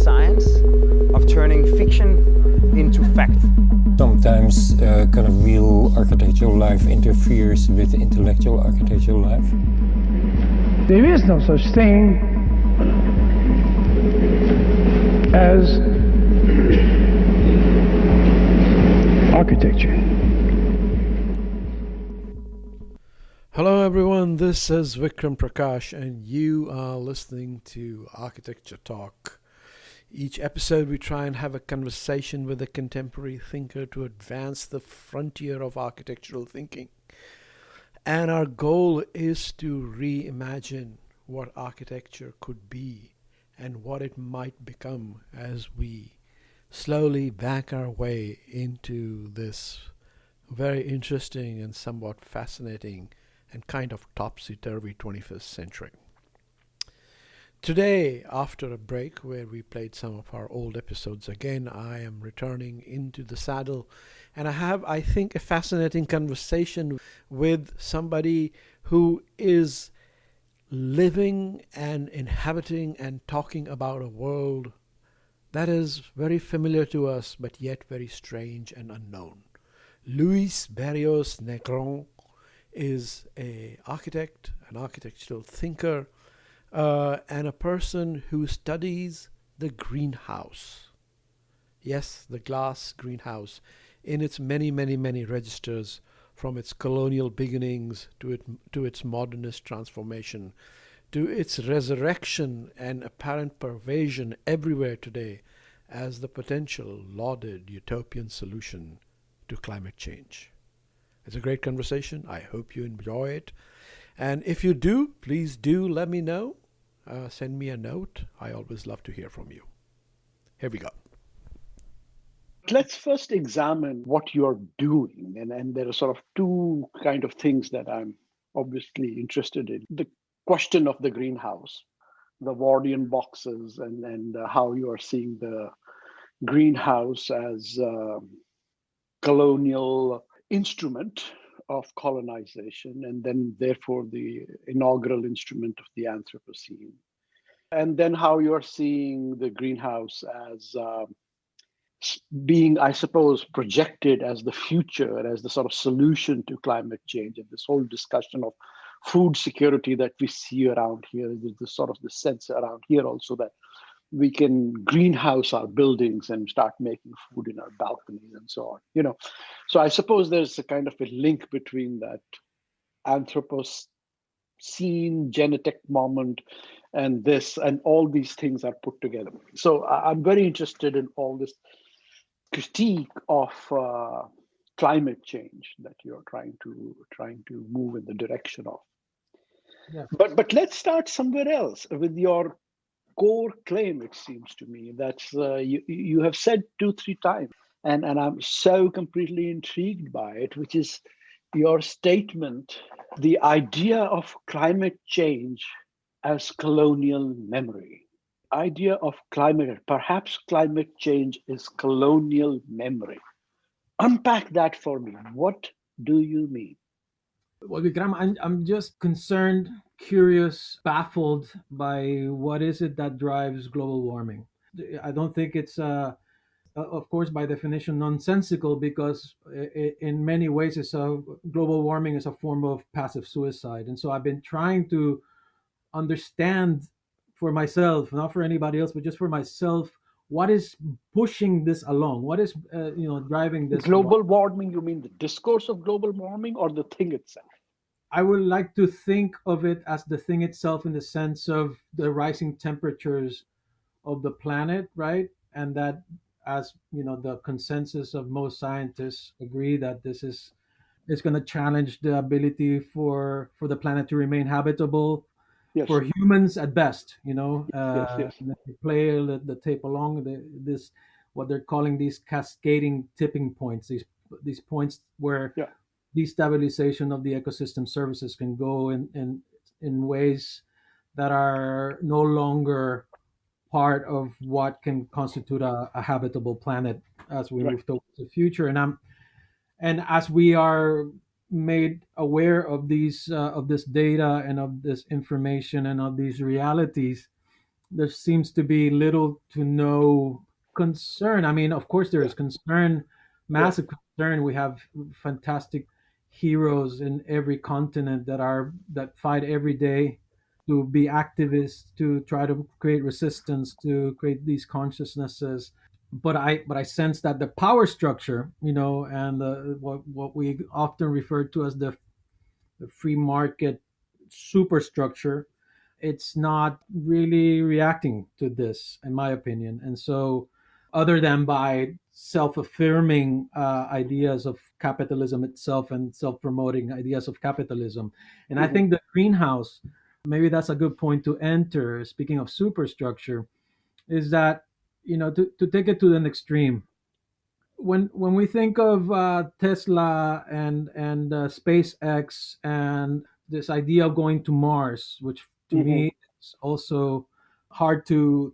science of turning fiction into fact. Sometimes kind of real architectural life interferes with intellectual architectural life. There is no such thing as architecture. Hello everyone, this is Vikram Prakash and you are listening to Architecture Talk. Each episode we try and have a conversation with a contemporary thinker to advance the frontier of architectural thinking. And our goal is to reimagine what architecture could be and what it might become as we slowly back our way into this very interesting and somewhat fascinating and kind of topsy-turvy 21st century. Today, after a break where we played some of our old episodes again, I am returning into the saddle and I have, I think, a fascinating conversation with somebody who is living and inhabiting and talking about a world that is very familiar to us but yet very strange and unknown. Luis Berríos-Negrón is an architect, an architectural thinker, and a person who studies the greenhouse. Yes, the glass greenhouse in its many, many, many registers, from its colonial beginnings to its modernist transformation, to its resurrection and apparent pervasion everywhere today as the potential lauded utopian solution to climate change. It's a great conversation. I hope you enjoy it. And if you do, please do let me know. Send me a note. I always love to hear from you. Here we go. Let's first examine what you're doing. And there are sort of two kind of things that I'm obviously interested in. The question of the greenhouse, the Wardian boxes, and how you are seeing the greenhouse as a colonial instrument of colonization, and then therefore the inaugural instrument of the Anthropocene. And then how you're seeing the greenhouse as being, I suppose, projected as the future, as the sort of solution to climate change, and this whole discussion of food security that we see around here. There's this sort of the sense around here also that we can greenhouse our buildings and start making food in our balconies and so on. So I suppose there's a kind of a link between that Anthropocene genetic moment and this, and all these things are put together. So I'm very interested in all this critique of climate change that you're trying to move in the direction of. Yeah. But let's start somewhere else with your core claim. It seems to me that you have said 2-3 times, and I'm so completely intrigued by it, which is your statement, the idea of climate change as colonial memory. Idea of perhaps climate change is colonial memory. Unpack that for me. What do you mean? Well, Vikram, I'm just concerned, curious, baffled by what is it that drives global warming. I don't think it's, of course, by definition, nonsensical, because in many ways, global warming is a form of passive suicide. And so I've been trying to understand for myself, not for anybody else, but just for myself, what is pushing this along? What is driving this? Global warming, you mean the discourse of global warming or the thing itself? I would like to think of it as the thing itself, in the sense of the rising temperatures of the planet, right? And that, as you know, the consensus of most scientists agree that this is going to challenge the ability for the planet to remain habitable. Yes. For humans at best, Yes. They play the tape along this, what they're calling these cascading tipping points, these points where destabilization of the ecosystem services can go in ways that are no longer part of what can constitute a habitable planet as we move towards the future. And as we are made aware of these of this data and of this information and of these realities, there seems to be little to no concern. I mean, of course, there is concern, Yeah. massive concern. We have fantastic heroes in every continent that fight every day to be activists, to try to create resistance, to create these consciousness. But I sense that the power structure, and what we often refer to as the free market superstructure, it's not really reacting to this, in my opinion. And so, other than by self-affirming ideas of capitalism itself and self-promoting ideas of capitalism, and I think the greenhouse, maybe that's a good point to enter. Speaking of superstructure, is that to take it to an extreme, when we think of Tesla and SpaceX and this idea of going to Mars, which to Mhm. me is also hard to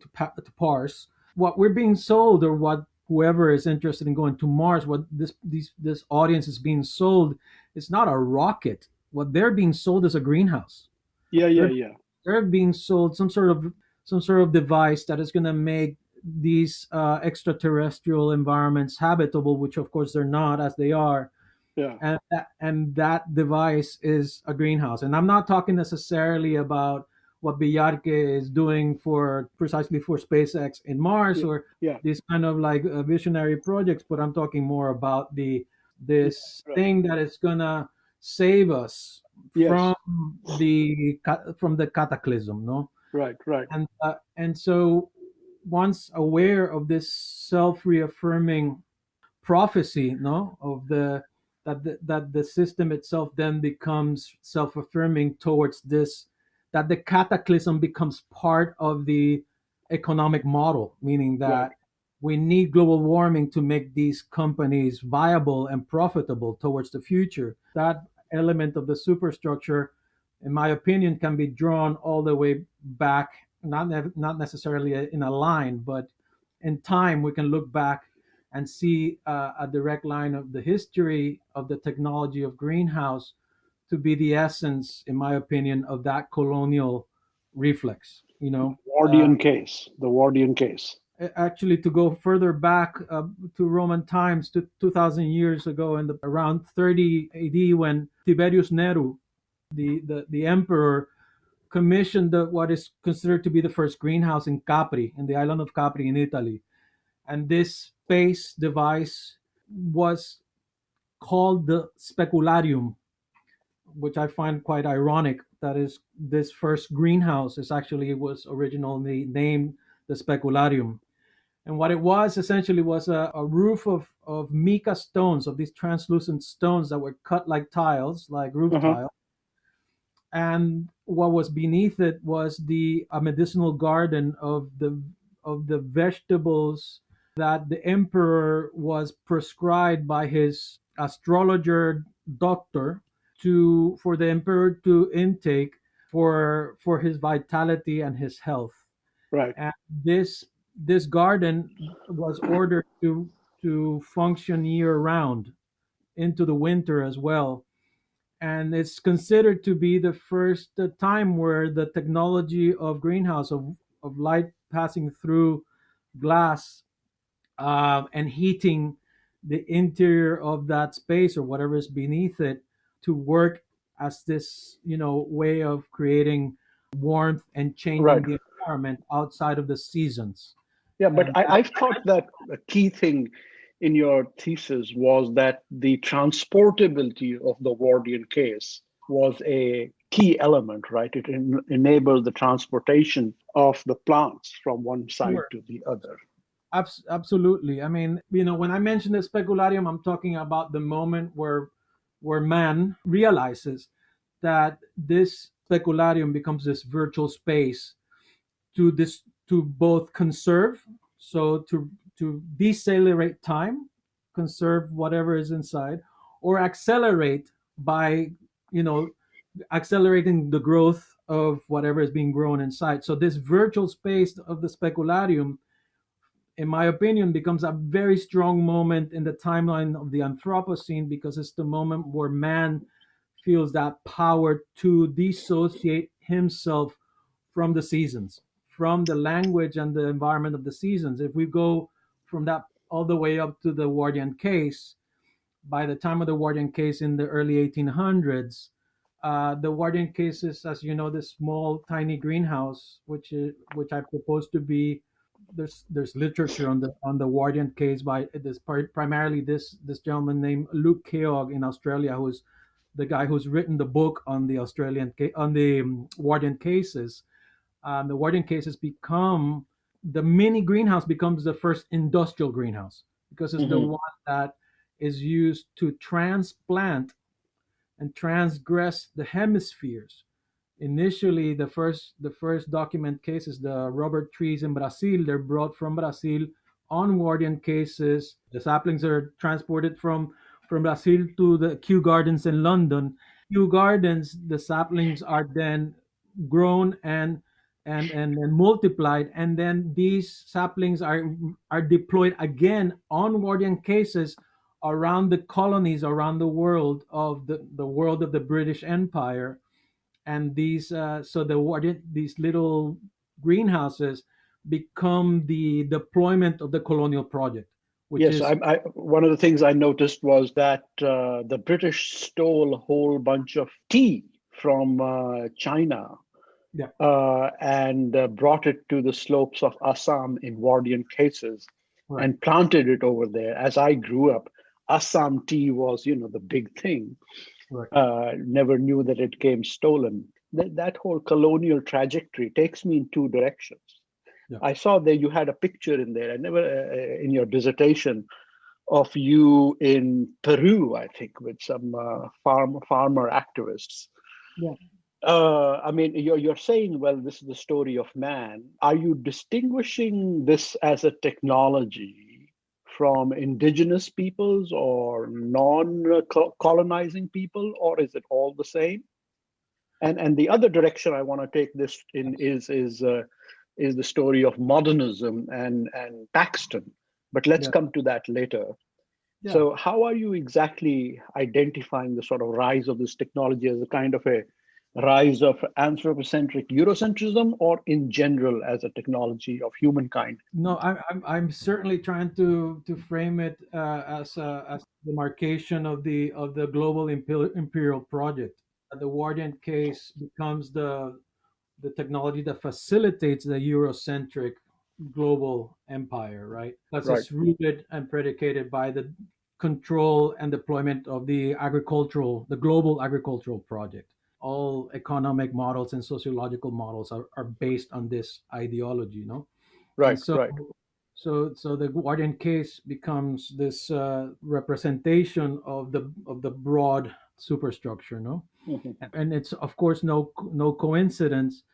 parse, what we're being sold, or what whoever is interested in going to Mars, what this audience is being sold, is not a rocket. What they're being sold is a greenhouse. Yeah, yeah, They're yeah. they're being sold some sort of device that is going to make these extraterrestrial environments habitable, which of course they're not, as they are. Yeah. And that device is a greenhouse. And I'm not talking necessarily about what Villarque is doing for precisely for SpaceX in Mars, Yeah. or Yeah. these kind of like visionary projects, but I'm talking more about Yeah. this Right. thing that is gonna save us Yes. from from the cataclysm, no? Right. Right. And so, once aware of this self-reaffirming prophecy, no, of that the system itself then becomes self-affirming towards this, that the cataclysm becomes part of the economic model, meaning Right. that we need global warming to make these companies viable and profitable towards the future. That element of the superstructure, in my opinion, can be drawn all the way back, not necessarily in a line, but in time we can look back and see a direct line of the history of the technology of greenhouse to be the essence, in my opinion, of that colonial reflex. Wardian case. The Wardian case. Actually, to go further back to Roman times, to 2,000 years ago, in around 30 AD, when Tiberius Nero, the emperor, commissioned what is considered to be the first greenhouse in Capri, in the island of Capri in Italy. And this space device was called the specularium, which I find quite ironic. That is, this first greenhouse was originally named the specularium. And what it was essentially was a roof of mica stones, of these translucent stones that were cut like tiles, like roof Uh-huh. tiles. And what was beneath it was a medicinal garden of the vegetables that the emperor was prescribed by his astrologer doctor for the emperor to intake for his vitality and his health. Right. And this garden was ordered to function year round, into the winter as well. And it's considered to be the first time where the technology of greenhouse, of light passing through glass, and heating the interior of that space or whatever is beneath it, to work as this way of creating warmth and changing Right. the environment outside of the seasons. Yeah, but And I've thought that a key thing in your thesis was that the transportability of the Wardian case was a key element, right? It enabled the transportation of the plants from one side Sure. to the other. Absolutely. I mean, when I mention the specularium, I'm talking about the moment where man realizes that this specularium becomes this virtual space to both conserve, so to decelerate time, conserve whatever is inside, or accelerate by you know accelerating the growth of whatever is being grown inside. So this virtual space of the specularium, in my opinion, becomes a very strong moment in the timeline of the Anthropocene, because it's the moment where man feels that power to dissociate himself from the seasons, from the language and the environment of the seasons. If we go from that all the way up to the Wardian case, by the time of the Wardian case in the early 1800s, the Wardian case is, as you know, this small, tiny greenhouse, which I propose to be. There's literature on the Wardian case by primarily this gentleman named Luke Keogh in Australia, who's the guy who's written the book on the Wardian cases. The Wardian cases become the mini greenhouse becomes the first industrial greenhouse because it's the one that is used to transplant and transgress the hemispheres. Initially, the first document cases, the rubber trees in Brazil, they're brought from Brazil on Wardian cases. The saplings are transported from Brazil to the Kew Gardens in London. Kew Gardens, the saplings are then grown and multiplied, and then these saplings are deployed again on Wardian cases around the colonies around the world of the world of the British Empire. And these these little greenhouses become the deployment of the Colonial Project, which Yes, is one of the things I noticed was that the British stole a whole bunch of tea from China, yeah, and brought it to the slopes of Assam in Wardian cases, right. and planted it over there. As I grew up, Assam tea was, the big thing. Right. Never knew that it came stolen. That whole colonial trajectory takes me in two directions. Yeah. I saw that you had a picture in there. I never, in your dissertation, of you in Peru, I think, with some farmer activists. Yeah. I mean, you're saying, well, this is the story of man. Are you distinguishing this as a technology from indigenous peoples or non-colonizing people, or is it all the same? And the other direction I want to take this in is the story of modernism and Paxton. But let's come to that later. Yeah. So how are you exactly identifying the sort of rise of this technology as a kind of a rise of anthropocentric Eurocentrism, or in general as a technology of humankind? No, I'm certainly trying to frame it as the demarcation of the global imperial project. The Wardian case becomes the technology that facilitates the Eurocentric global empire, right? Because it's rooted and predicated by the control and deployment of the global agricultural project. All economic models and sociological models are based on this ideology, no? Right, and so, right. So the Wardian case becomes this representation of the broad superstructure, no? Mm-hmm. And it's of course no coincidence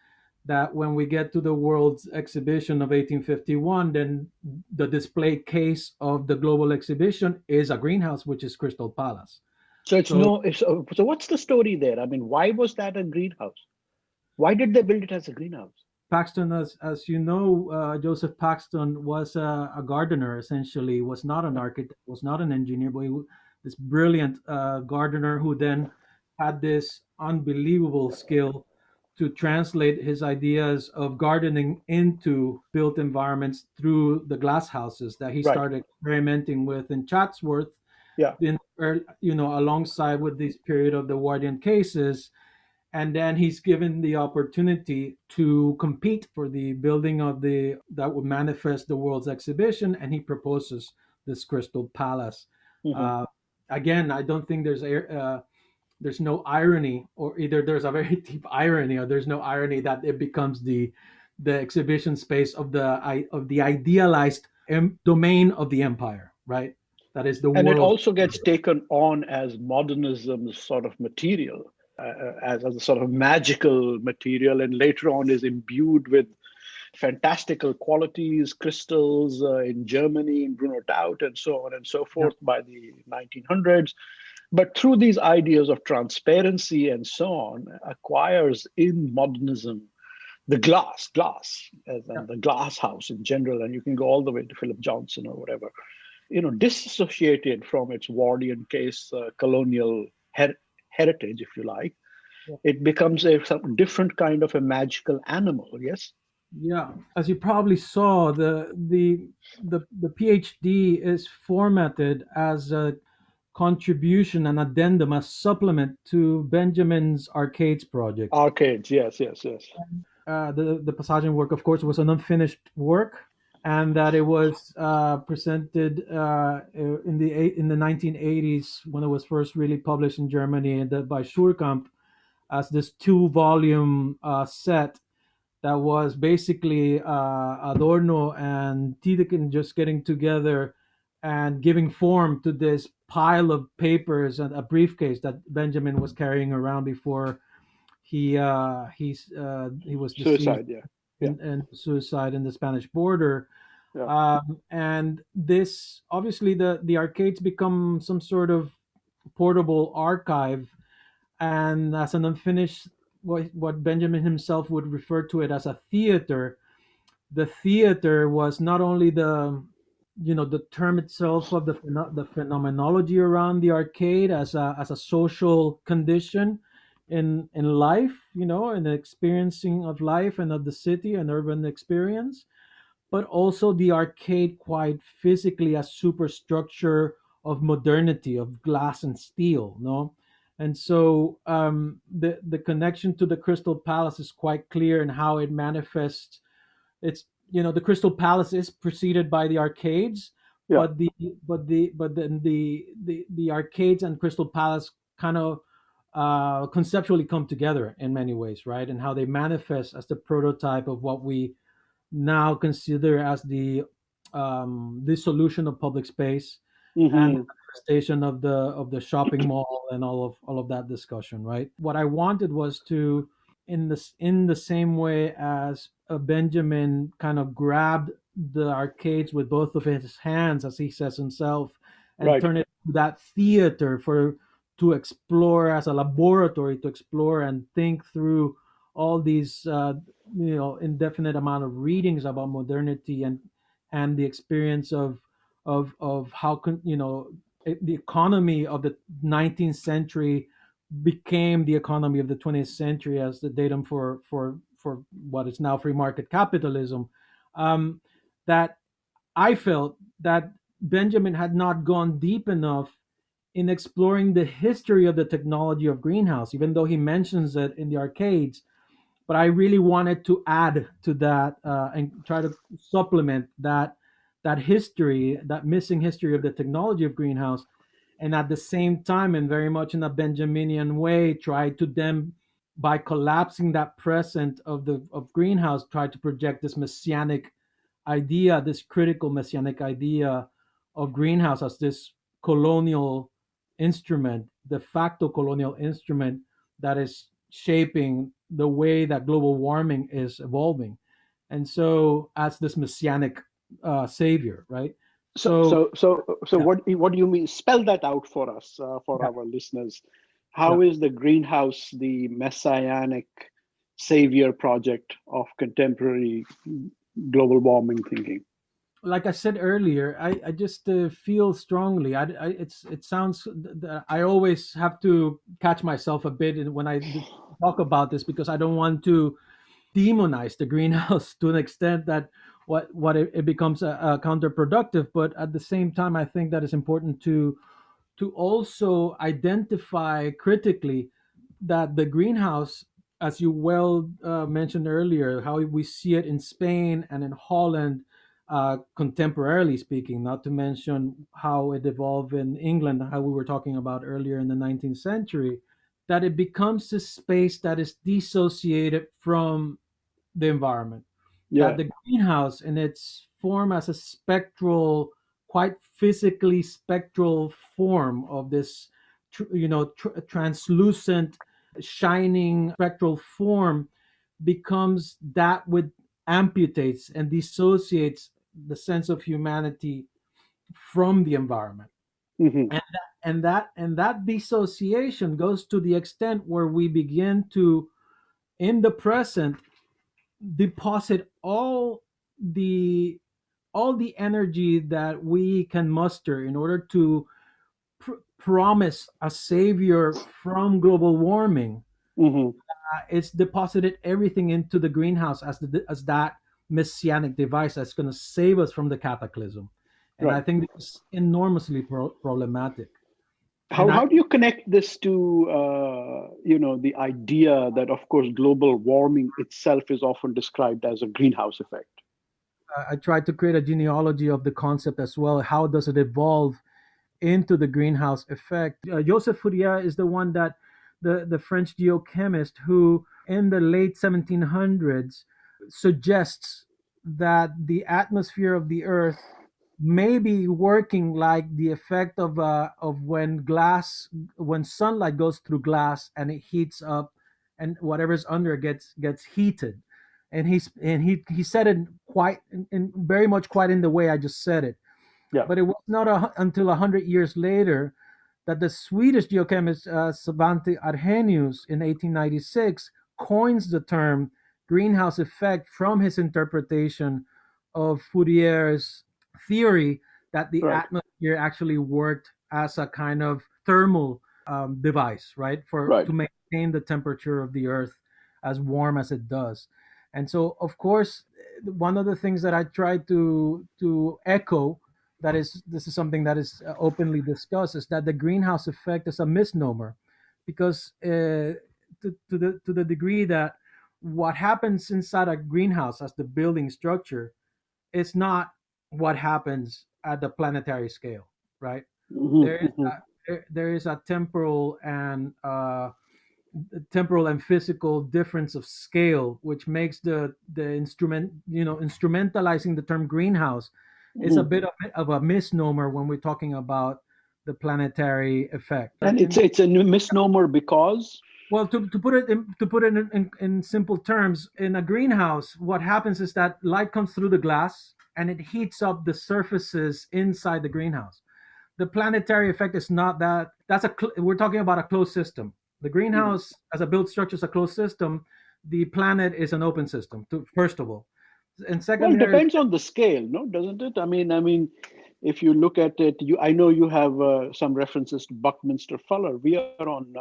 that when we get to the World's Exhibition of 1851, then the display case of the global exhibition is a greenhouse, which is Crystal Palace. So so what's the story there? I mean, why was that a greenhouse? Why did they build it as a greenhouse? Paxton, as you know, Joseph Paxton was a gardener, essentially, was not an architect, was not an engineer, but this brilliant gardener who then had this unbelievable skill to translate his ideas of gardening into built environments through the glass houses that he started experimenting with in Chatsworth. Yeah. Alongside with this period of the Wardian cases. And then he's given the opportunity to compete for the building that would manifest the World's Exhibition, and he proposes this Crystal Palace. Mm-hmm. Again, I don't think there's no irony, or either there's a very deep irony, or there's no irony that it becomes the exhibition space of the idealized domain of the empire, right? That is the world. And it also gets taken on as modernism's sort of material. As a sort of magical material, and later on is imbued with fantastical qualities, crystals in Germany, in Bruno Taut, and so on and so forth by the 1900s. But through these ideas of transparency and so on, acquires in modernism the glass, and the glass house in general, and you can go all the way to Philip Johnson or whatever, disassociated from its Wardian case colonial heritage, if you like. It becomes a different kind of a magical animal. Yes. Yeah, as you probably saw, the PhD is formatted as a contribution, an addendum, a supplement to Benjamin's Arcades project. Arcades, yes, yes, yes. The Passagian work, of course, was an unfinished work, and that it was presented in the 1980s when it was first really published in Germany and by Schurkamp as this two-volume set that was basically Adorno and Tiedemann just getting together and giving form to this pile of papers and a briefcase that Benjamin was carrying around before he was deceased Suicide, yeah, yeah, in suicide in the Spanish border. yeah. And this obviously the arcades become some sort of portable archive, and as an unfinished what Benjamin himself would refer to it as a theater. The theater was not only the term itself of the phenomenology around the arcade as a social condition in life, in the experiencing of life and of the city and urban experience, but also the arcade quite physically as superstructure of modernity, of glass and steel, no? And so the connection to the Crystal Palace is quite clear in how it manifests. It's the Crystal Palace is preceded by the arcades, Yeah. but then the arcades and Crystal Palace kind of conceptually come together in many ways, right? And how they manifest as the prototype of what we now consider as the dissolution of public space and the Hmm. manifestation of the shopping mall and all of that discussion, right? What I wanted was to, in the same way as Benjamin kind of grabbed the arcades with both of his hands, as he says himself, and Right. turn it to that theater for to explore, as a laboratory to explore and think through all these indefinite amount of readings about modernity and the experience of how the economy of the 19th century became the economy of the 20th century as the datum for what is now free market capitalism. um, that I felt that Benjamin had not gone deep enough in exploring the history of the technology of greenhouse, even though he mentions it in the arcades. But I really wanted to add to that and try to supplement that history, that missing history of the technology of greenhouse, and at the same time, and very much in a Benjaminian way, try to then, by collapsing that present of greenhouse, try to project this messianic idea, this critical messianic idea of greenhouse as this colonial instrument, de facto colonial instrument that is shaping the way that global warming is evolving. And so, as this messianic savior, right? So, So, so, so, so, yeah, what do you mean? Spell that out for us, for yeah, our listeners. yeah. How is the greenhouse the messianic savior project of contemporary global warming thinking? Like I said earlier, I just feel strongly. It sounds. I always have to catch myself a bit when I talk about this because I don't want to demonize the greenhouse to an extent that it becomes a counterproductive. But at the same time, I think that it's important to also identify critically that the greenhouse, as you well mentioned earlier, how we see it in Spain and in Holland, contemporarily speaking, not to mention how it evolved in England, how we were talking about earlier in the 19th century, that it becomes a space that is dissociated from the environment, that Yeah. the greenhouse in its form as a spectral, quite physically spectral form of this translucent shining spectral form becomes that which amputates and dissociates the sense of humanity from the environment. Hmm. And that dissociation goes to the extent where we begin to, in the present, deposit the all the energy that we can muster in order to promise a savior from global warming. Hmm. It's deposited everything into the greenhouse as that messianic device that's going to save us from the cataclysm. And I Right. think it's enormously problematic. How And I, how do you connect this to the idea that, of course, global warming itself is often described as a greenhouse effect? I tried to create a genealogy of the concept as well. How does it evolve into the greenhouse effect? Joseph Fourier is the one that the French geochemist who, in the late 1700s, suggests that the atmosphere of the Earth may be working like the effect of when sunlight goes through glass and it heats up, and whatever's under gets heated. And he said it quite in very much quite in the way I just said it. Yeah. But it was not until 100 years later that the Swedish geochemist Svante Arrhenius in 1896 coins the term greenhouse effect from his interpretation of Fourier's theory that the Right. atmosphere actually worked as a kind of thermal device, right, for Right. to maintain the temperature of the Earth as warm as it does. And so, of course, one of the things that I try to echo, that is this is something that is openly discussed, is that the greenhouse effect is a misnomer, because to the degree that what happens inside a greenhouse as the building structure is not what happens at the planetary scale, right? Hmm. There is Hmm. there is a temporal and physical difference of scale, which makes the instrumentalizing the term greenhouse is a Hmm. bit of a misnomer when we're talking about the planetary effect. And it's a misnomer because. Well, to put it in simple terms, in a greenhouse, what happens is that light comes through the glass and it heats up the surfaces inside the greenhouse. The planetary effect is not that. We're talking about a closed system. The Mhm. greenhouse, as a built structure, is a closed system. The planet is an open system. First of all, and Well, second, it depends on the scale, no, doesn't it? I mean, if you look at it, I know you have some references to Buckminster Fuller. We are on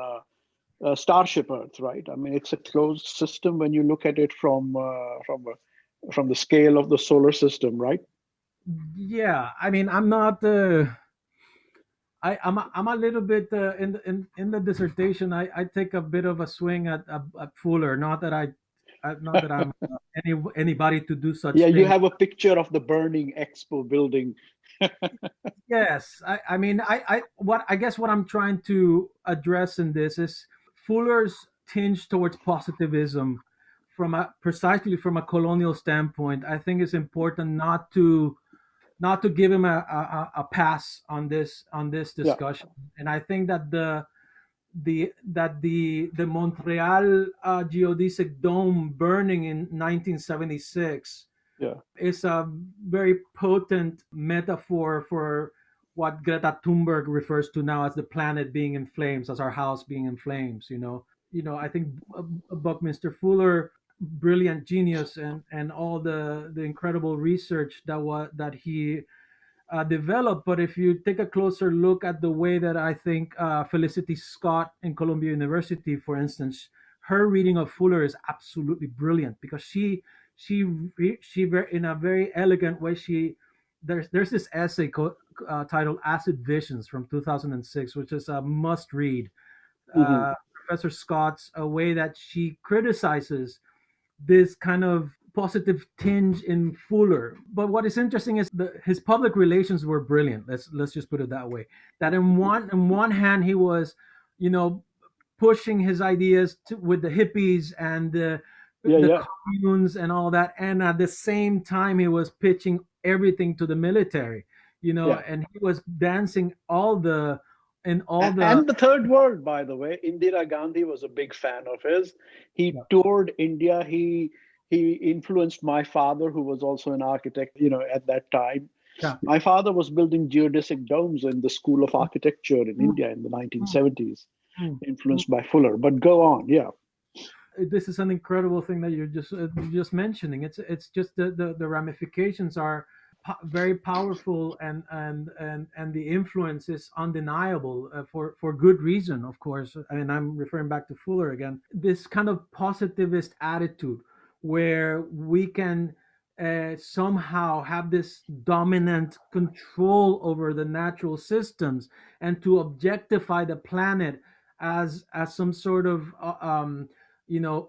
Starship Earth, right? I mean, it's a closed system when you look at it from the scale of the solar system, right? yeah. I mean, I'm not. I'm a little bit in the dissertation. I take a bit of a swing at Fuller. Not that I'm anybody to do such Yeah, you thing. have a picture of the burning Expo building. Yes, I mean, I guess what I'm trying to address in this is Fuller's tinge towards positivism precisely from a colonial standpoint. I think it's important not to give him a pass on this Yeah. discussion. And I think that the Montreal geodesic dome burning in 1976 Yeah. is a very potent metaphor for what Greta Thunberg refers to now as the planet being in flames, as our house being in flames. I think Buckminster Fuller, brilliant genius, and all the incredible research that he developed. But if you take a closer look at the way that I think Felicity Scott in Columbia University, for instance, her reading of Fuller is absolutely brilliant, because she in a very elegant way, there's this essay titled Acid Visions from 2006, which is a must read. Hmm. Professor Scott's a way that she criticizes this kind of positive tinge in Fuller. But what is interesting is his public relations were brilliant. Let's just put it that way. That in one hand he was, you know, pushing his ideas with the hippies and Yeah, the yeah, communes and all that, and at the same time he was pitching everything to the military, yeah. and he was dancing all the in all the And the third world, by the way, Indira Gandhi was a big fan of his. He yeah, toured India. He influenced my father, who was also an architect, at that time. yeah. My father was building geodesic domes in the School of Architecture in Mm, India in the mm, 1970s, mm, mm. influenced by Fuller. But go on, yeah. This is an incredible thing that you're just mentioning. It's just the ramifications are very powerful, and the influence is undeniable, for good reason, of course. I mean, I'm referring back to Fuller again. This kind of positivist attitude, where we can somehow have this dominant control over the natural systems, and to objectify the planet as some sort of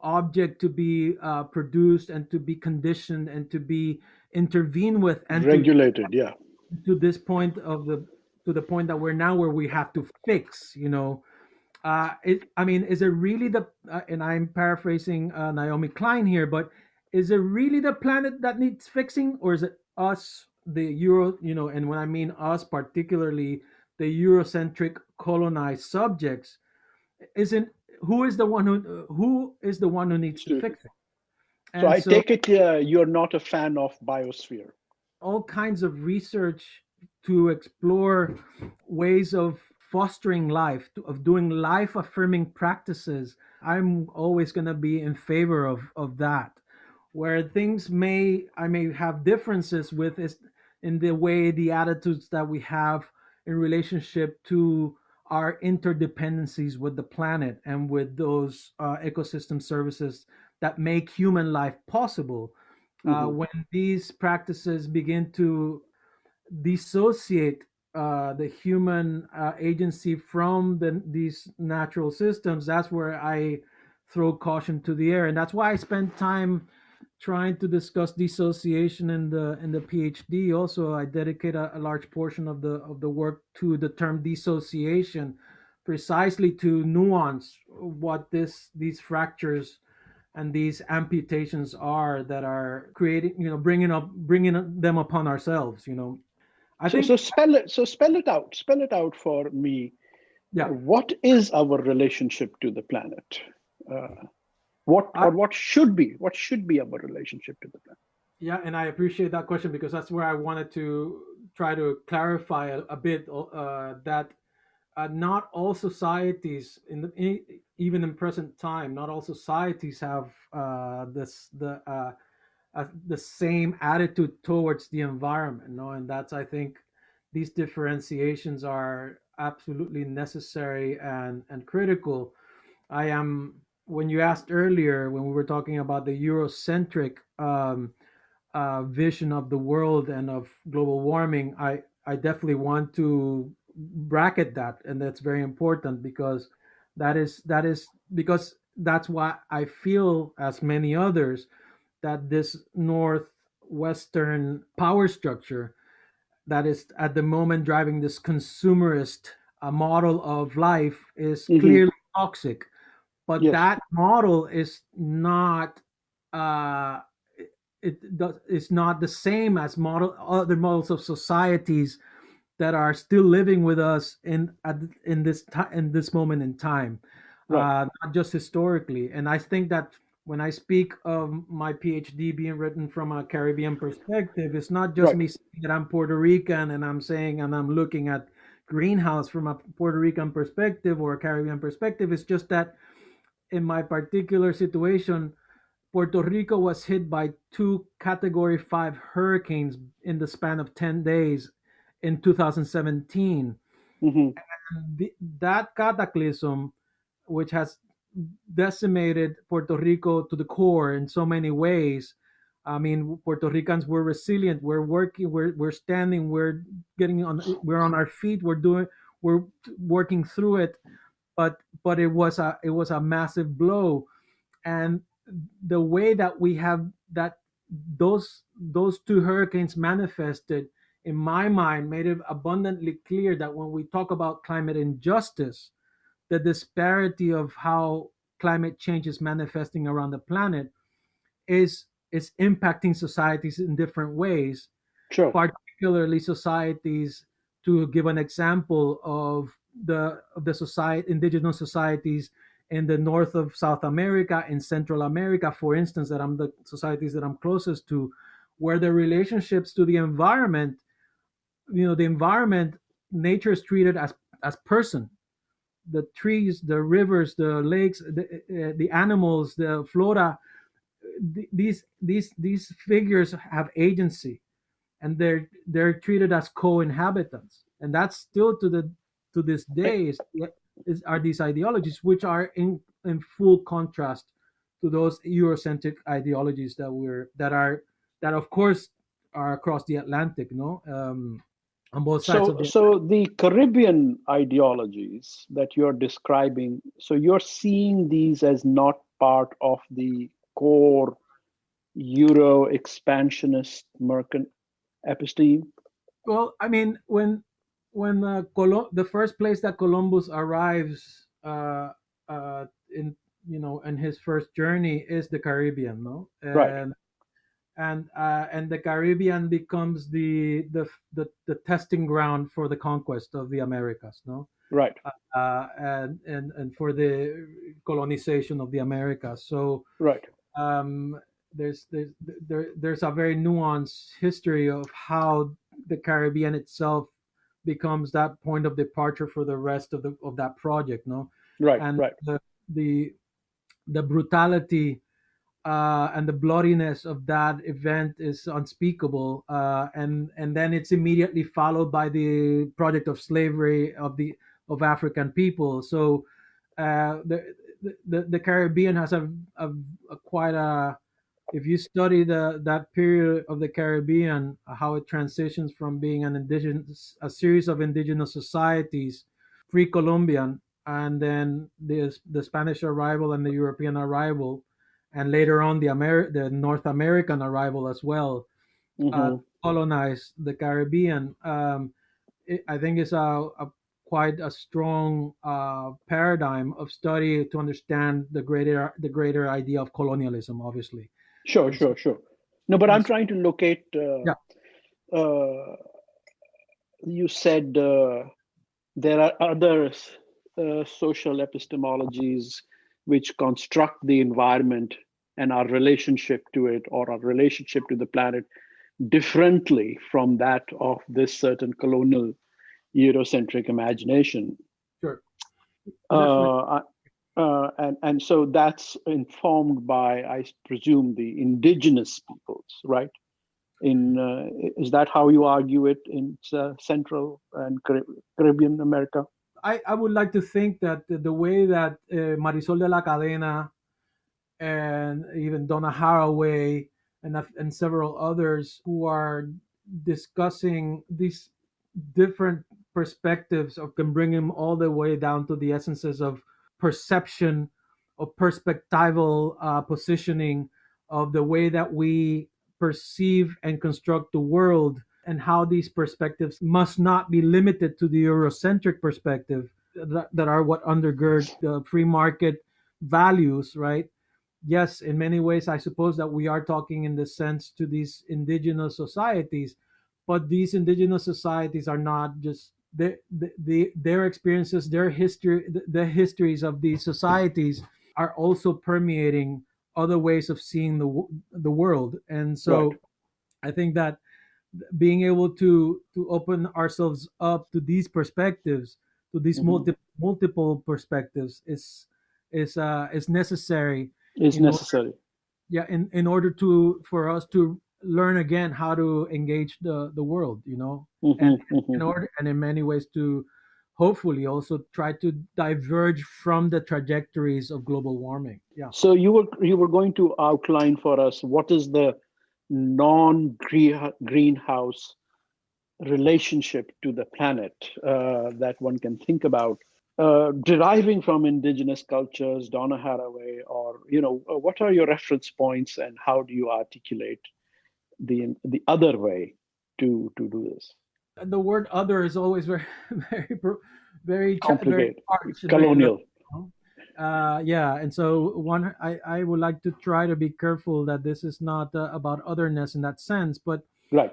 object to be produced and to be conditioned and to be intervened with, and Regulated, yeah. to this point of the to the point that we're now, where we have to fix, I mean, is it really and I'm paraphrasing Naomi Klein here, but is it really the planet that needs fixing, or is it us, the and when I mean us, particularly the Eurocentric colonized subjects, isn't who is the one who needs to fix it? So And I take it you're not a fan of biosphere. all kinds of research to explore ways of fostering life, of doing life affirming practices. I'm always going to be in favor of that. Where I may have differences with is in the way, the attitudes that we have in relationship to our interdependencies with the planet and with those ecosystem services that make human life possible. When these practices begin to dissociate the human agency from these natural systems, that's where I throw caution to the air, and that's why I spend time trying to discuss dissociation in the PhD. Also, I dedicate a large portion of the work to the term dissociation, precisely to nuance what these fractures and these amputations are that are creating, bringing them upon ourselves. I think. So spell it out. Spell it out for me. Yeah. What is our relationship to the planet? What should be our relationship to the planet? Yeah, and I appreciate that question, because that's where I wanted to try to clarify a bit that not all societies even in present time, not all societies have the same attitude towards the environment, and that's, I think, these differentiations are absolutely necessary and critical. When you asked earlier, when we were talking about the Eurocentric vision of the world and of global warming, I definitely want to bracket that, and that's very important, because that is because that's why I feel, as many others, that this northwestern power structure that is at the moment driving this consumerist model of life is clearly toxic. But that model is not it's not the same as other models of societies that are still living with us in this moment in time, not just historically. And I think that when I speak of my PhD being written from a Caribbean perspective, it's not just me saying that I'm Puerto Rican and I'm looking at greenhouse from a Puerto Rican perspective or a Caribbean perspective. It's just that in my particular situation, Puerto Rico was hit by 2 Category 5 hurricanes in the span of 10 days in 2017. And that cataclysm, which has decimated Puerto Rico to the core in so many ways. I mean, Puerto Ricans were resilient. We're working. We're standing. We're on our feet. We're working through it. But it was a massive blow, and the way that we have that those 2 hurricanes manifested, in my mind, made it abundantly clear that when we talk about climate injustice, the disparity of how climate change is manifesting around the planet is impacting societies in different ways. Sure. Particularly societies, to give an example of the indigenous societies in the north of South America, in Central America, for instance, that I'm the societies that I'm closest to, where the relationships to the environment, the environment, nature is treated as person. The trees, the rivers, the lakes, the animals, the flora, these figures have agency, and they're treated as co-inhabitants, and that's still to this day are these ideologies, which are in full contrast to those Eurocentric ideologies that that of course are across the Atlantic, on both sides of So the Caribbean ideologies that you're describing, so you're seeing these as not part of the core Euro expansionist mercant episteme? Well, I mean, when the first place that Columbus arrives in in his first journey is the Caribbean, no, Right, and the Caribbean becomes the testing ground for the conquest of the Americas, no, right, and for the colonization of the Americas. So right. um, there's a very nuanced history of how the Caribbean itself becomes that point of departure for the rest of that project, no, Right, and right, the the brutality and the bloodiness of that event is unspeakable, and then it's immediately followed by the project of slavery of African people. So the Caribbean has a quite a if you study that period of the Caribbean, how it transitions from being a series of indigenous societies, pre-Columbian, and then the Spanish arrival and the European arrival, and later on the North American arrival as well, hmm colonize the Caribbean. I think it's a quite a strong paradigm of study to understand the greater idea of colonialism, obviously. Sure, And so, sure, sure. No, but and I'm so, trying to locate. yeah, Uh, you said there are other social epistemologies which construct the environment and our relationship to it or our relationship to the planet differently from that of this certain colonial Eurocentric imagination. sure, definitely. Uh, and so that's informed by, I presume, the indigenous peoples, right? Is that how you argue it in Central and Caribbean America? I would like to think that the way that Marisol de la Cadena and even Donna Haraway and several others who are discussing these different perspectives or can bring them all the way down to the essences of perception, of perspectival positioning, of the way that we perceive and construct the world, and how these perspectives must not be limited to the Eurocentric perspective that are what undergird the free market values, right? Yes, in many ways, I suppose that we are talking in the sense to these indigenous societies, but these indigenous societies are not just their experiences, their history, the histories of these societies are also permeating other ways of seeing the world. And Right. so I think that being able to open ourselves up to these perspectives, to these hmm multiple perspectives, is necessary Is in order, necessary. yeah, in order to for us to learn again how to engage the world, and in hmm order and in many ways to hopefully also try to diverge from the trajectories of global warming. Yeah. So you were going to outline for us what is the non-greenhouse relationship to the planet that one can think about, deriving from indigenous cultures, Donna Haraway, or what are your reference points, and how do you articulate the other way to do this? The word other is always very very Complicated, harsh and very colonial. yeah, and so I would like to try to be careful that this is not about otherness in that sense, Right.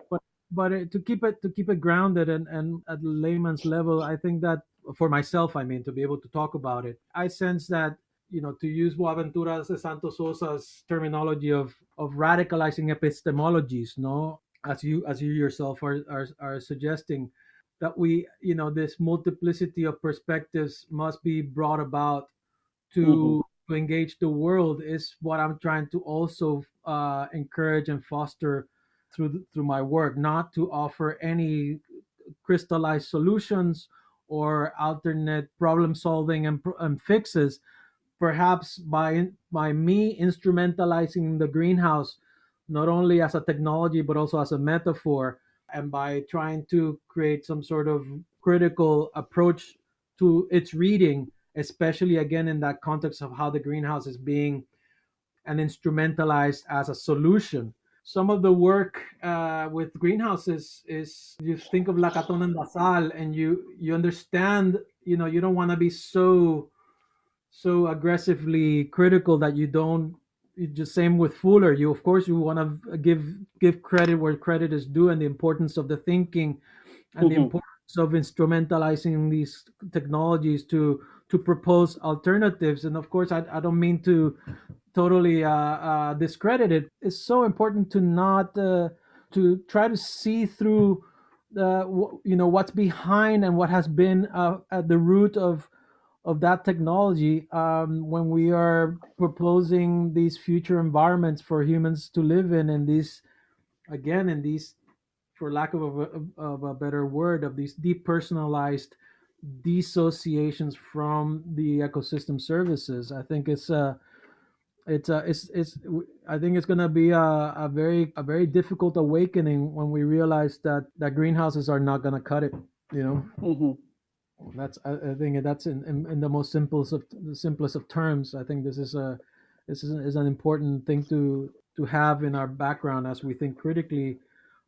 but to keep it grounded and at layman's level. I think that for myself, I mean, to be able to talk about it, I sense that, to use Boaventura de Santos Sosa's terminology of radicalizing epistemologies, no, as you yourself are suggesting, that we, this multiplicity of perspectives must be brought about hmm to engage the world, is what I'm trying to also encourage and foster through my work. Not to offer any crystallized solutions or alternate problem solving and fixes. Perhaps by me instrumentalizing the greenhouse, not only as a technology but also as a metaphor, and by trying to create some sort of critical approach to its reading, especially again in that context of how the greenhouse is being and instrumentalized as a solution. Some of the work with greenhouses is, you think of Lacaton and Basal, and you understand, you don't want to be so aggressively critical that you don't. Just same with Fuller. You, of course, you want to give credit where credit is due, and the importance of the thinking and the importance of instrumentalizing these technologies to propose alternatives. And of course, I don't mean to totally discredit it. It's so important to not to try to see through what's behind and what has been at the root of that technology, when we are proposing these future environments for humans to live in these, again, in these, for lack of a better word, of these depersonalized dissociations from the ecosystem services. I think it's I think it's going to be a very difficult awakening when we realize that greenhouses are not going to cut it. That's, I think that's in the most simplest of terms. I think this is an important thing to have in our background as we think critically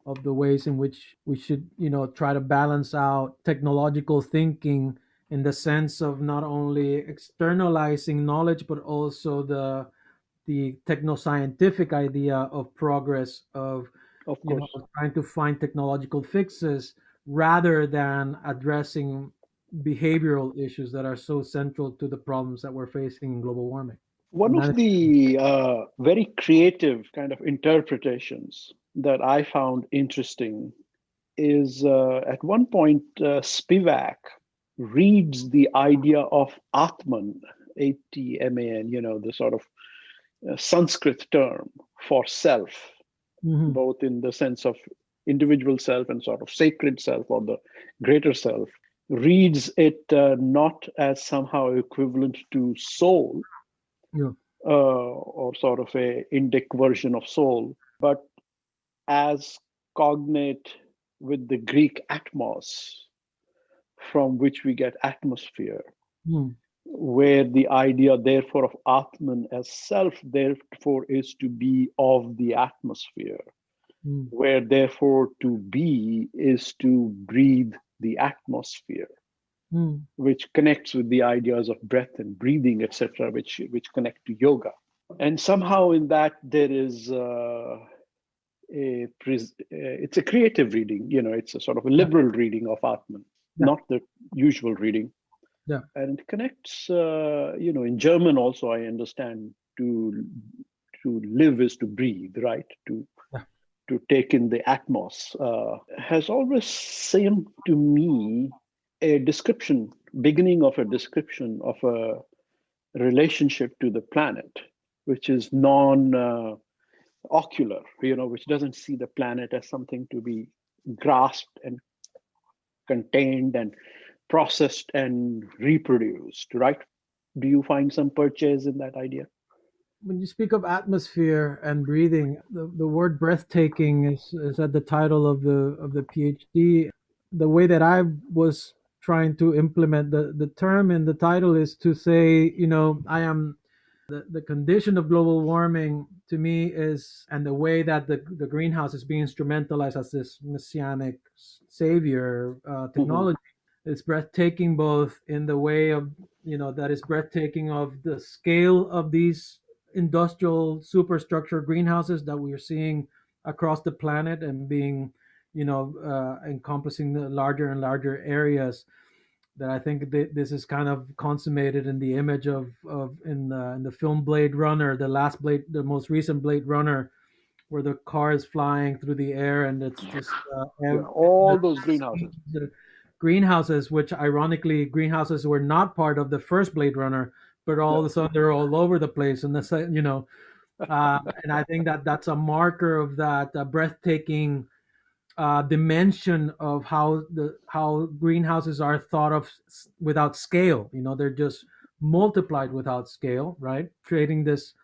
of the ways in which we should try to balance out technological thinking, in the sense of not only externalizing knowledge but also the techno-scientific idea of progress, of course. trying to find technological fixes rather than addressing behavioral issues that are so central to the problems that we're facing in global warming. One of the very creative kind of interpretations that I found interesting is at one point Spivak reads the idea of Atman, Atman, the sort of Sanskrit term for self, both in the sense of individual self and sort of sacred self or the greater self, reads it not as somehow equivalent to soul, or sort of a Indic version of soul, but as cognate with the Greek atmos, from which we get atmosphere, where the idea, therefore, of Atman as self, therefore, is to be of the atmosphere, where, therefore, to be is to breathe the atmosphere, which connects with the ideas of breath and breathing, etc., which connect to yoga. And somehow in that there is it's a creative reading, it's a sort of a liberal reading of Atman, not the usual reading. And it connects, in German also, I understand, to live is to breathe, right? To take in the atmos, has always seemed to me a description, beginning of a description of a relationship to the planet, which is non-ocular, which doesn't see the planet as something to be grasped and contained and processed and reproduced, right? Do you find some purchase in that idea? When you speak of atmosphere and breathing, the word breathtaking is at the title of the PhD. The way that I was trying to implement the term in the title is to say, I am the condition of global warming to me is, and the way that the greenhouse is being instrumentalized as this messianic savior technology, is breathtaking, both in the way of, that is breathtaking of the scale of these industrial superstructure greenhouses that we are seeing across the planet and being, encompassing the larger and larger areas. That I think this is kind of consummated in the image of in the film Blade Runner, the most recent Blade Runner, where the car is flying through the air and it's just all those greenhouses, which ironically greenhouses were not part of the first Blade Runner, but all of a sudden they're all over the place, and and I think that's a marker of that breathtaking dimension of how greenhouses are thought of without scale. They're just multiplied without scale, right? Creating this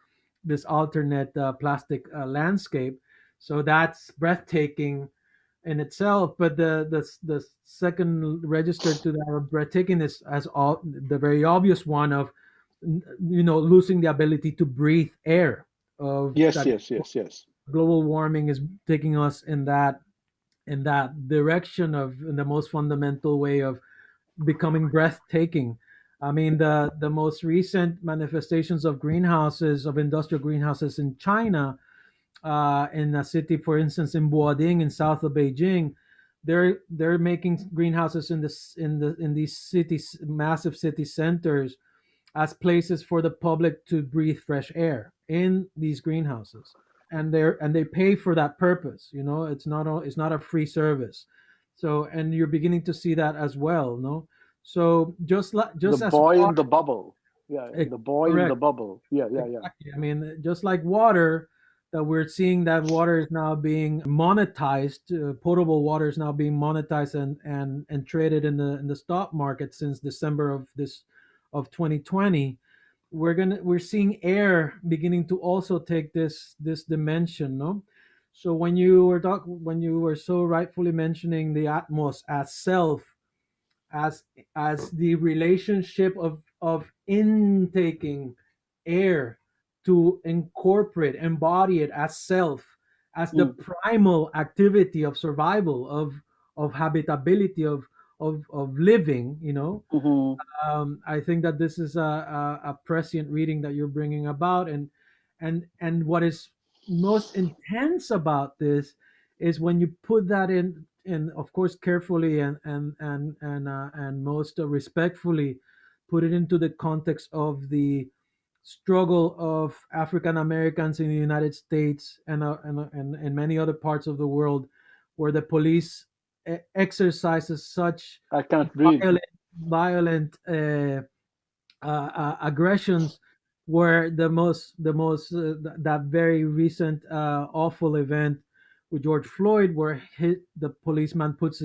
alternate plastic landscape. So that's breathtaking in itself. But the second register to that of breathtaking is as all the very obvious one of losing the ability to breathe air, of Yes, that yes, yes, yes. global warming is taking us in that direction of, in the most fundamental way, of becoming breathtaking. I mean, the most recent manifestations of greenhouses, of industrial greenhouses in China, in a city, for instance, in Boading, in south of Beijing, they're making greenhouses in these cities, massive city centers, as places for the public to breathe fresh air in these greenhouses, and they pay for that purpose. It's not a free service. So, and you're beginning to see that as well, no? So The just as boy in the water, bubble. Yeah, the boy in the correct. bubble. Yeah, yeah, yeah. Exactly. I mean, just like water, that we're seeing that water is now being monetized. Potable water is now being monetized and traded in the stock market since December of 2020. We're seeing air beginning to also take this dimension, no? So when you were so rightfully mentioning the atmos as self, as the relationship of intaking air, to incorporate, embody it as self, as the Mm, primal activity of survival, of habitability, of living, mhm, I think that this is a prescient reading that you're bringing about, and what is most intense about this is when you put that in, of course, carefully and most respectfully, put it into the context of the struggle of African Americans in the United States and many other parts of the world, where the police exercises such I can't breathe. violent aggressions, where that very recent awful event with George Floyd, where the policeman puts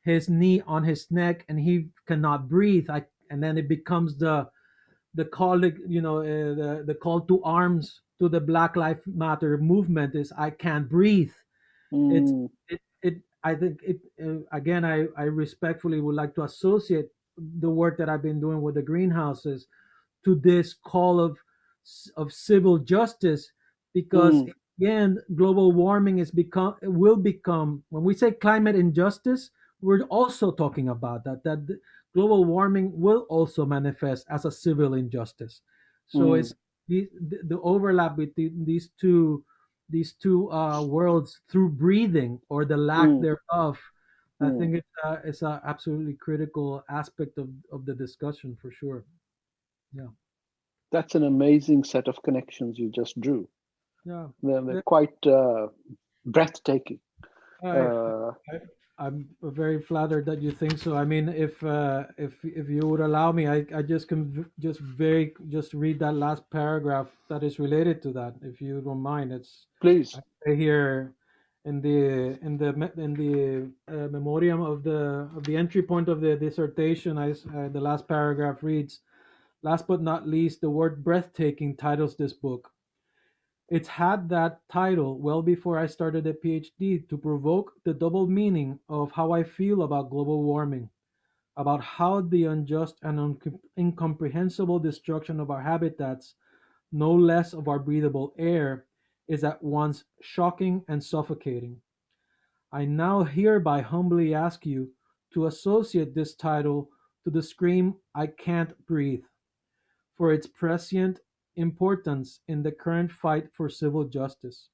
his knee on his neck and he cannot breathe. And then it becomes the call, the call to arms to the Black Lives Matter movement is, I can't breathe. It's Mm, it I think it again, I respectfully would like to associate the work that I've been doing with the greenhouses to this call of civil justice, because mm, again, global warming will become, when we say climate injustice, we're also talking about that global warming will also manifest as a civil injustice. So mm, it's the overlap between these two worlds through breathing, or the lack mm, thereof. I mm. think it's a absolutely critical aspect of the discussion, for sure. Yeah, That's an amazing set of connections you just drew. yeah. They're Yeah, quite breathtaking. I, Uh, I'm very flattered that you think so. I mean, if you would allow me, I just can just read that last paragraph that is related to that, if you don't mind. It's Please. I say here in the memoriam of the entry point of the dissertation. The last paragraph reads, "Last but not least, the word breathtaking titles this book. It's had that title well before I started a PhD to provoke the double meaning of how I feel about global warming, about how the unjust and incomprehensible destruction of our habitats, no less of our breathable air, is at once shocking and suffocating. I now hereby humbly ask you to associate this title to the scream, 'I can't breathe,' for its prescient importance in the current fight for civil justice.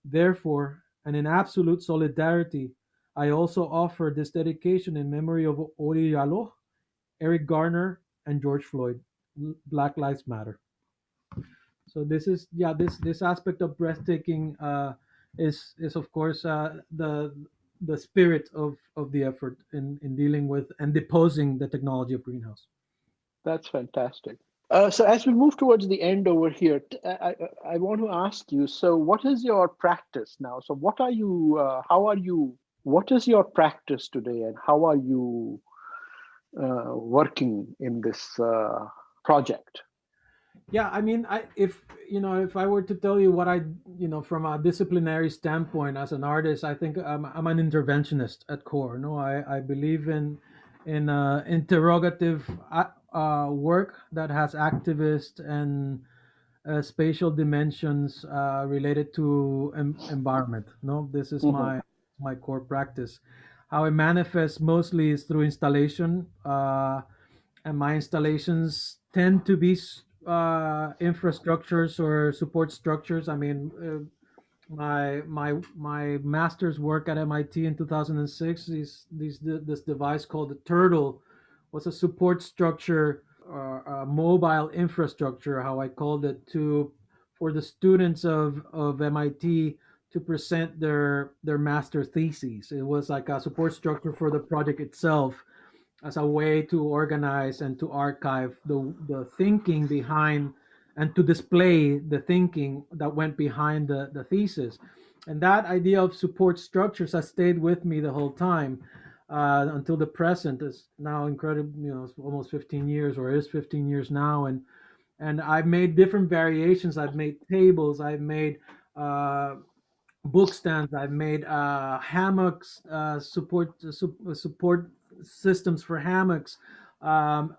Therefore, and in absolute solidarity, I also offer this dedication in memory of Ori Yaloh, Eric Garner, and George Floyd. Black Lives Matter." So this is, yeah, this aspect of breathtaking is of course the spirit of the effort in dealing with and deposing the technology of greenhouse. That's fantastic. So as we move towards the end over here, I want to ask you, so what is your practice now? So what are you, how are you, what is your practice today, and how are you working in this project? Yeah, I mean, if I were to tell you what I, from a disciplinary standpoint as an artist, I think I'm an interventionist at core. No, I believe in interrogative work that has activist and spatial dimensions related to environment. No, this is Mhm. my core practice. How it manifests mostly is through installation, and my installations tend to be infrastructures or support structures. I mean, my master's work at MIT in 2006, this device called the Turtle was a support structure, a mobile infrastructure, how I called it, to for the students of MIT to present their master theses. It was like a support structure for the project itself, as a way to organize and to archive the thinking behind, and to display the thinking that went behind the thesis. And that idea of support structures has stayed with me the whole time, until the present. Is now incredible, it's almost 15 years, or is 15 years now. And I've made different variations. I've made tables, I've made book stands, I've made hammocks, support systems for hammocks,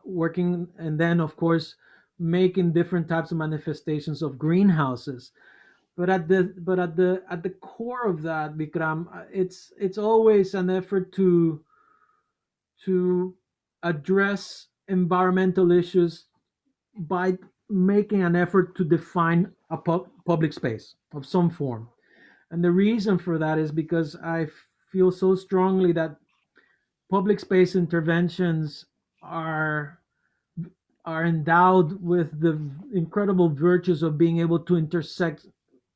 working, and then of course making different types of manifestations of greenhouses. But at the core of that, Bikram, it's always an effort to address environmental issues by making an effort to define a public space of some form. And the reason for that is because I feel so strongly that public space interventions are are endowed with the incredible virtues of being able to intersect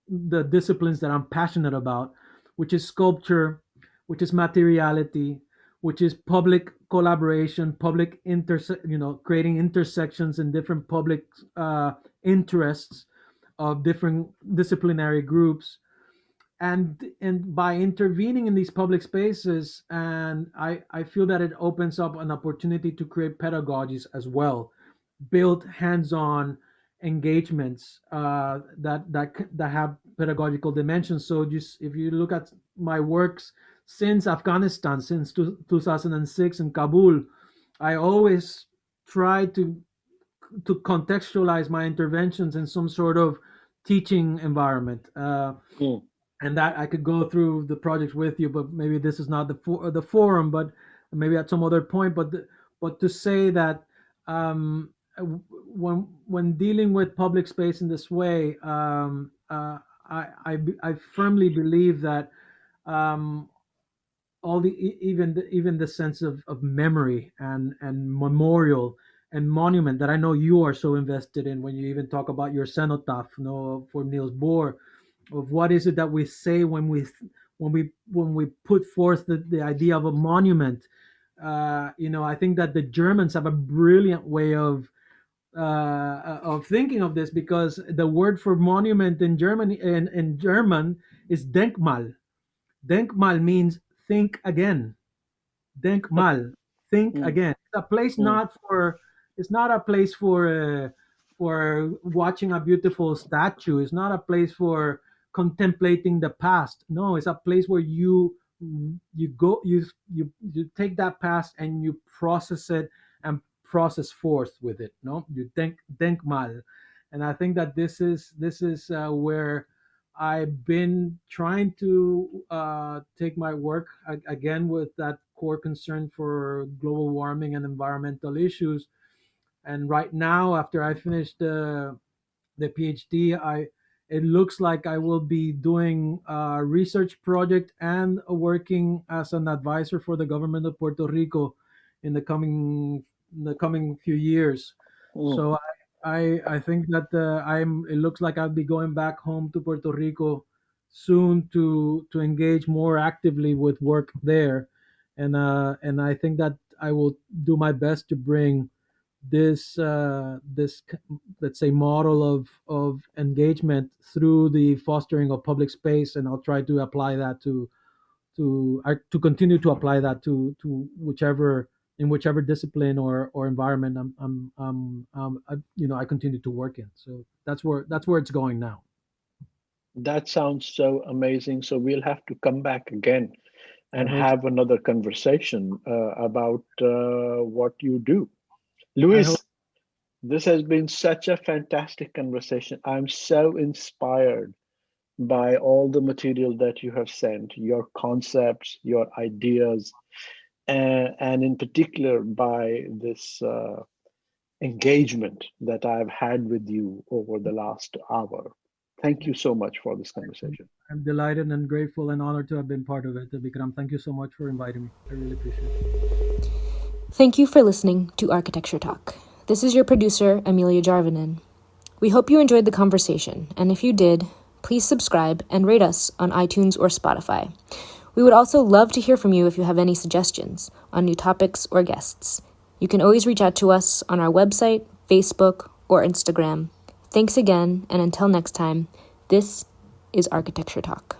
the disciplines that I'm passionate about, which is sculpture, which is materiality, which is public collaboration, creating intersections in different public interests of different disciplinary groups. And by intervening in these public spaces, and I feel that it opens up an opportunity to create pedagogies as well, build hands-on engagements that have pedagogical dimensions. So just if you look at my works since Afghanistan, since 2006 in Kabul, I always try to contextualize my interventions in some sort of teaching environment. Mm. And that I could go through the projects with you, but maybe this is not the forum, but maybe at some other point. But to say that, when dealing with public space in this way, I firmly believe that, um, all even the sense of memory and memorial and monument that I know you are so invested in, when you even talk about your cenotaph, for Niels Bohr, of what is it that we say when we put forth the idea of a monument. I think that the Germans have a brilliant way of thinking of this, because the word for monument in German is Denkmal. Denkmal means think again. Denkmal, think Mm. again. It's a place Mm. not for. It's not a place for watching a beautiful statue. It's not a place for contemplating the past. No, it's a place where you take that past and you process it and process forth with it. No, you denkmal, and I think that this is where I've been trying to take my work again, with that core concern for global warming and environmental issues. And right now, after I finish the PhD, it looks like I will be doing a research project and working as an advisor for the government of Puerto Rico in the coming few years. Mm. So I think that it looks like I'll be going back home to Puerto Rico soon to engage more actively with work there, and I think that I will do my best to bring this let's say model of engagement through the fostering of public space, and I'll try to apply that to continue to apply that to whichever in whichever discipline or environment I continue to work in. So that's where it's going now. That sounds so amazing. So we'll have to come back again and I hope have another conversation about what you do. I Luis, hope this has been such a fantastic conversation. I'm so inspired by all the material that you have sent, your concepts, your ideas, and in particular by this engagement that I've had with you over the last hour. Thank you so much for this conversation. I'm delighted and grateful and honored to have been part of it. Vikram, thank you so much for inviting me. I really appreciate it. Thank you for listening to Architecture Talk. This is your producer, Amelia Jarvinen. We hope you enjoyed the conversation, and if you did, please subscribe and rate us on iTunes or Spotify. We would also love to hear from you if you have any suggestions on new topics or guests. You can always reach out to us on our website, Facebook, or Instagram. Thanks again, and until next time, this is Architecture Talk.